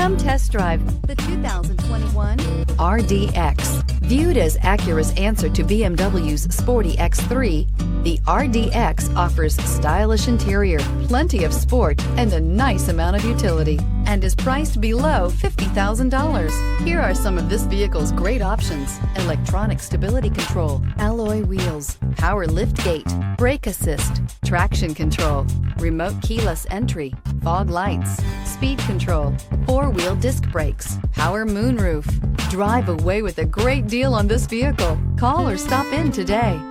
Come test drive the 2021 RDX. Viewed as Acura's answer to BMW's sporty X3, the RDX offers stylish interior, plenty of sport, and a nice amount of utility, and is priced below $50,000. Here are some of this vehicle's great options: electronic stability control, alloy wheels, power liftgate, brake assist, traction control, remote keyless entry, fog lights, speed control, four-wheel disc brakes, power moonroof. Drive away with a great deal on this vehicle. Call or stop in today.